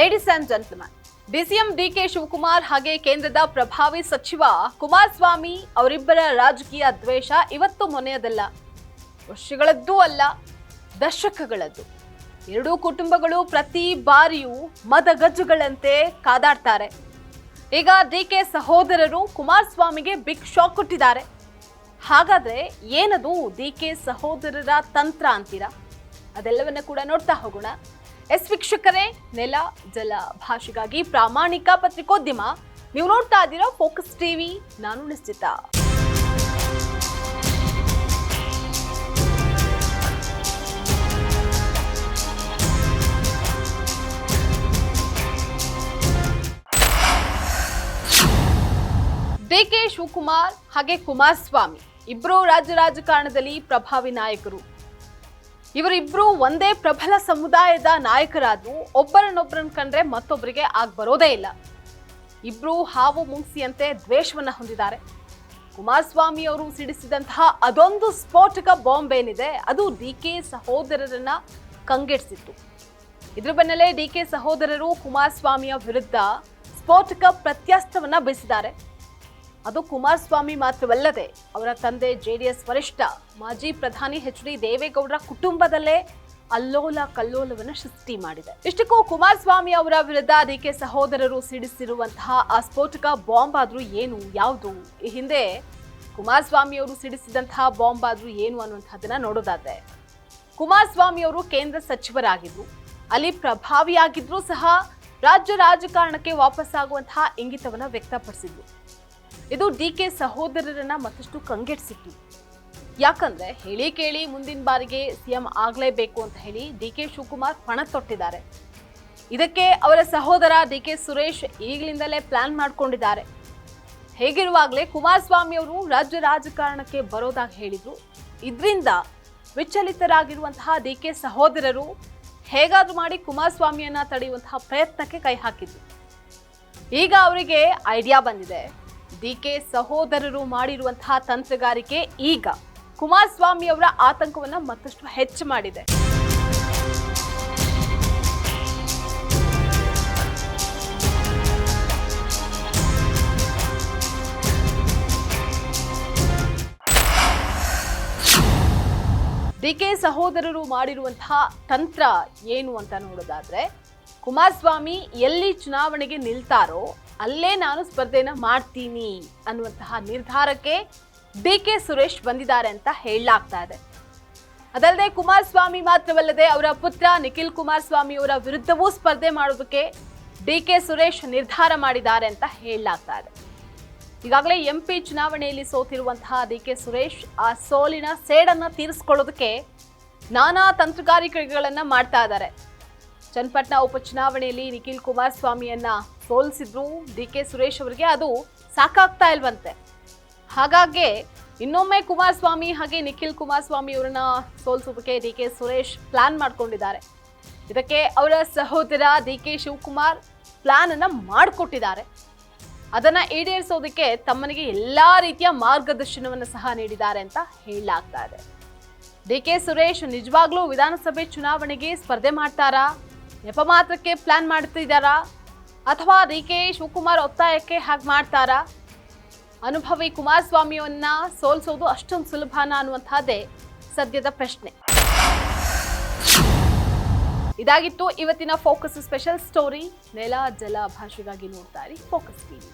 Ladies and gentleman, DCM DK Shivakumar ಹಾಗೆ ಕೇಂದ್ರದ ಪ್ರಭಾವಿ ಸಚಿವ ಕುಮಾರಸ್ವಾಮಿ ಅವರಿಬ್ಬರ ರಾಜಕೀಯ ದ್ವೇಷ ಇವತ್ತು ಮೊನೆಯದಲ್ಲ, ವರ್ಷಗಳದ್ದೂ ಅಲ್ಲ, ದಶಕಗಳದ್ದು. ಎರಡೂ ಕುಟುಂಬಗಳು ಪ್ರತಿ ಬಾರಿಯೂ ಮದಗಜ್ಜುಗಳಂತೆ ಕಾದಾಡ್ತಾರೆ. ಈಗ ಡಿಕೆ ಸಹೋದರರು ಕುಮಾರಸ್ವಾಮಿಗೆ ಬಿಗ್ ಶಾಕ್ ಕೊಟ್ಟಿದ್ದಾರೆ. ಹಾಗಾದ್ರೆ ಏನದು ಡಿಕೆ ಸಹೋದರರ ತಂತ್ರ ಅಂತೀರಾ? ಅದೆಲ್ಲವನ್ನ ಕೂಡ ನೋಡ್ತಾ ಹೋಗೋಣ. ವೀಕ್ಷಕರೇ, ನೆಲ ಜಲ ಭಾಷೆಗಾಗಿ ಪ್ರಾಮಾಣಿಕ ಪತ್ರಿಕೋದ್ಯಮ. ನೀವು ನೋಡ್ತಾ ಇದ್ದೀರಾ ಫೋಕಸ್ ಟಿವಿ. ನಾನು ನಿಶ್ಚಿತ. ಡಿಕೆ ಶಿವಕುಮಾರ್ ಹಾಗೆ ಕುಮಾರಸ್ವಾಮಿ ಇಬ್ಬರು ರಾಜ್ಯ ರಾಜಕಾರಣದಲ್ಲಿ ಪ್ರಭಾವಿ ನಾಯಕರು. ಇವರಿಬ್ರು ಒಂದೇ ಪ್ರಬಲ ಸಮುದಾಯದ ನಾಯಕರಾದ್ರು ಒಬ್ಬರನ್ನೊಬ್ಬರನ್ನ ಕಂಡ್ರೆ ಮತ್ತೊಬ್ಬರಿಗೆ ಬರೋದೇ ಇಲ್ಲ. ಇಬ್ರು ಹಾವು ಮುಂಗ್ಸಿಯಂತೆ ದ್ವೇಷವನ್ನ ಹೊಂದಿದ್ದಾರೆ. ಕುಮಾರಸ್ವಾಮಿ ಅವರು ಸಿಡಿಸಿದಂತಹ ಅದೊಂದು ಸ್ಫೋಟಕ ಬಾಂಬ್ ಏನಿದೆ, ಅದು ಡಿಕೆ ಸಹೋದರರನ್ನ ಕಂಗೆಡಿಸಿತ್ತು. ಇದ್ರ ಬೆನ್ನಲ್ಲೇ ಡಿಕೆ ಸಹೋದರರು ಕುಮಾರಸ್ವಾಮಿಯ ವಿರುದ್ಧ ಸ್ಫೋಟಕ ಪ್ರತ್ಯಾಸ್ತ್ರವನ್ನ ಬೀಸಿದ್ದಾರೆ. ಅದು ಕುಮಾರಸ್ವಾಮಿ ಮಾತ್ರವಲ್ಲದೆ ಅವರ ತಂದೆ ಜೆಡಿಎಸ್ ವರಿಷ್ಠ ಮಾಜಿ ಪ್ರಧಾನಿ ಎಚ್.ಡಿ. ದೇವೇಗೌಡರ ಕುಟುಂಬದಲ್ಲೇ ಅಲ್ಲೋಲ ಕಲ್ಲೋಲವನ್ನು ಸೃಷ್ಟಿ ಮಾಡಿದೆ. ಇಷ್ಟಕ್ಕೂ ಕುಮಾರಸ್ವಾಮಿ ಅವರ ವಿರುದ್ಧ ಡಿಕೆ ಸಹೋದರರು ಸಿಡಿಸಿರುವಂತಹ ಆ ಸ್ಫೋಟಕ ಬಾಂಬ್ ಆದ್ರೂ ಏನು, ಯಾವುದು, ಈ ಹಿಂದೆ ಕುಮಾರಸ್ವಾಮಿ ಅವರು ಸಿಡಿಸಿದಂತಹ ಬಾಂಬ್ ಆದ್ರೂ ಏನು ಅನ್ನುವಂಥದ್ದನ್ನ ನೋಡೋದಾದ್ರೆ, ಕುಮಾರಸ್ವಾಮಿ ಅವರು ಕೇಂದ್ರ ಸಚಿವರಾಗಿದ್ರು, ಅಲ್ಲಿ ಪ್ರಭಾವಿಯಾಗಿದ್ರು ಸಹ ರಾಜ್ಯ ರಾಜಕಾರಣಕ್ಕೆ ವಾಪಸ್ಸಾಗುವಂತಹ ಇಂಗಿತವನ್ನ ವ್ಯಕ್ತಪಡಿಸಿದ್ರು. ಇದು ಡಿಕೆ ಸಹೋದರರನ್ನ ಮತ್ತಷ್ಟು ಕಂಗೆಡಿಸಿತ್ತು. ಯಾಕಂದ್ರೆ ಹೇಳಿ ಕೇಳಿ ಮುಂದಿನ ಬಾರಿಗೆ ಸಿಎಂ ಆಗ್ಲೇಬೇಕು ಅಂತ ಹೇಳಿ ಡಿಕೆ ಶಿವಕುಮಾರ್ ಪಣ ತೊಟ್ಟಿದ್ದಾರೆ. ಇದಕ್ಕೆ ಅವರ ಸಹೋದರ ಡಿಕೆ ಸುರೇಶ್ ಈಗಲಿಂದಲೇ ಪ್ಲಾನ್ ಮಾಡ್ಕೊಂಡಿದ್ದಾರೆ. ಹೇಗಿರುವಾಗಲೇ ಕುಮಾರಸ್ವಾಮಿ ಅವರು ರಾಜ್ಯ ರಾಜಕಾರಣಕ್ಕೆ ಬರೋದಾಗಿ ಹೇಳಿದ್ರು. ಇದರಿಂದ ವಿಚಲಿತರಾಗಿರುವಂತಹ ಡಿಕೆ ಸಹೋದರರು ಹೇಗಾದ್ರೂ ಮಾಡಿ ಕುಮಾರಸ್ವಾಮಿಯನ್ನ ತಡೆಯುವಂತಹ ಪ್ರಯತ್ನಕ್ಕೆ ಕೈ ಹಾಕಿದ್ರು. ಈಗ ಅವರಿಗೆ ಐಡಿಯಾ ಬಂದಿದೆ. ಡಿಕೆ ಸಹೋದರರು ಮಾಡಿರುವಂತಹ ತಂತ್ರಗಾರಿಕೆ ಈಗ ಕುಮಾರಸ್ವಾಮಿ ಅವರ ಆತಂಕವನ್ನ ಮತ್ತಷ್ಟು ಹೆಚ್ಚು ಮಾಡಿದೆ. ಡಿಕೆ ಸಹೋದರರು ಮಾಡಿರುವಂತಹ ತಂತ್ರ ಏನು ಅಂತ ನೋಡೋದಾದ್ರೆ, ಕುಮಾರಸ್ವಾಮಿ ಎಲ್ಲಿ ಚುನಾವಣೆಗೆ ನಿಲ್ತಾರೋ ಅಲ್ಲೇ ನಾನು ಸ್ಪರ್ಧೆನ ಮಾಡ್ತೀನಿ ಅನ್ನುವಂತಹ ನಿರ್ಧಾರಕ್ಕೆ ಡಿಕೆ ಸುರೇಶ್ ಬಂದಿದ್ದಾರೆ ಅಂತ ಹೇಳಲಾಗ್ತಾ ಇದೆ. ಅದಲ್ಲದೆ ಕುಮಾರಸ್ವಾಮಿ ಮಾತ್ರವಲ್ಲದೆ ಅವರ ಪುತ್ರ ನಿಖಿಲ್ ಕುಮಾರಸ್ವಾಮಿ ಅವರ ವಿರುದ್ಧವೂ ಸ್ಪರ್ಧೆ ಮಾಡೋದಕ್ಕೆ ಡಿಕೆ ಸುರೇಶ್ ನಿರ್ಧಾರ ಮಾಡಿದ್ದಾರೆ ಅಂತ ಹೇಳಲಾಗ್ತಾ ಇದೆ. ಈಗಾಗಲೇ ಎಂಪಿ ಚುನಾವಣೆಯಲ್ಲಿ ಸೋತಿರುವಂತಹ ಡಿಕೆ ಸುರೇಶ್ ಆ ಸೋಲಿನ ಸೇಡನ್ನ ತೀರಿಸಿಕೊಳ್ಳೋದಕ್ಕೆ ನಾನಾ ತಂತ್ರಗಾರಿಕೆಗಳನ್ನ ಮಾಡ್ತಾ ಇದ್ದಾರೆ. ಚನ್ನಪಟ್ಟಣ ಉಪಚುನಾವಣೆಯಲ್ಲಿ ನಿಖಿಲ್ ಕುಮಾರಸ್ವಾಮಿಯನ್ನ ಸೋಲಿಸಿದ್ರು ಡಿಕೆ ಸುರೇಶ್ ಅವರಿಗೆ, ಅದು ಸಾಕಾಗ್ತಾ ಇಲ್ವಂತೆ. ಹಾಗಾಗಿ ಇನ್ನೊಮ್ಮೆ ಕುಮಾರಸ್ವಾಮಿ ಹಾಗೆ ನಿಖಿಲ್ ಕುಮಾರಸ್ವಾಮಿ ಅವರನ್ನ ಸೋಲಿಸೋದಕ್ಕೆ ಡಿಕೆ ಸುರೇಶ್ ಪ್ಲಾನ್ ಮಾಡ್ಕೊಂಡಿದ್ದಾರೆ. ಇದಕ್ಕೆ ಅವರ ಸಹೋದರ ಡಿಕೆ ಶಿವಕುಮಾರ್ ಪ್ಲಾನ್ ಅನ್ನ ಮಾಡಿಕೊಟ್ಟಿದ್ದಾರೆ. ಅದನ್ನ ಈಡೇರಿಸೋದಕ್ಕೆ ತಮ್ಮನಿಗೆ ಎಲ್ಲಾ ರೀತಿಯ ಮಾರ್ಗದರ್ಶನವನ್ನು ಸಹ ನೀಡಿದ್ದಾರೆ ಅಂತ ಹೇಳಲಾಗ್ತಾ ಇದೆ. ಡಿಕೆ ಸುರೇಶ್ ನಿಜವಾಗ್ಲೂ ವಿಧಾನಸಭೆ ಚುನಾವಣೆಗೆ ಸ್ಪರ್ಧೆ ಮಾಡ್ತಾರಾ, ನೆಪ ಮಾತ್ರಕ್ಕೆ ಪ್ಲಾನ್ ಮಾಡ್ತಿದ್ದಾರಾ, ಅಥವಾ ಡಿಕೆ ಶಿವಕುಮಾರ್ ಒತ್ತಾಯಕ್ಕೆ ಹಾಗೆ ಮಾಡ್ತಾರಾ? ಅನುಭವಿ ಕುಮಾರಸ್ವಾಮಿಯನ್ನ ಸೋಲಿಸೋದು ಅಷ್ಟೊಂದು ಸುಲಭನಾ ಅನ್ನುವಂಥದ್ದೇ ಸದ್ಯದ ಪ್ರಶ್ನೆ. ಇದಾಗಿತ್ತು ಇವತ್ತಿನ ಫೋಕಸ್ ಸ್ಪೆಷಲ್ ಸ್ಟೋರಿ. ನೆಲ ಜಲ ಭಾಷೆಗಾಗಿ ನೋಡ್ತಾ ಇರಿ ಫೋಕಸ್ ಟಿವಿ.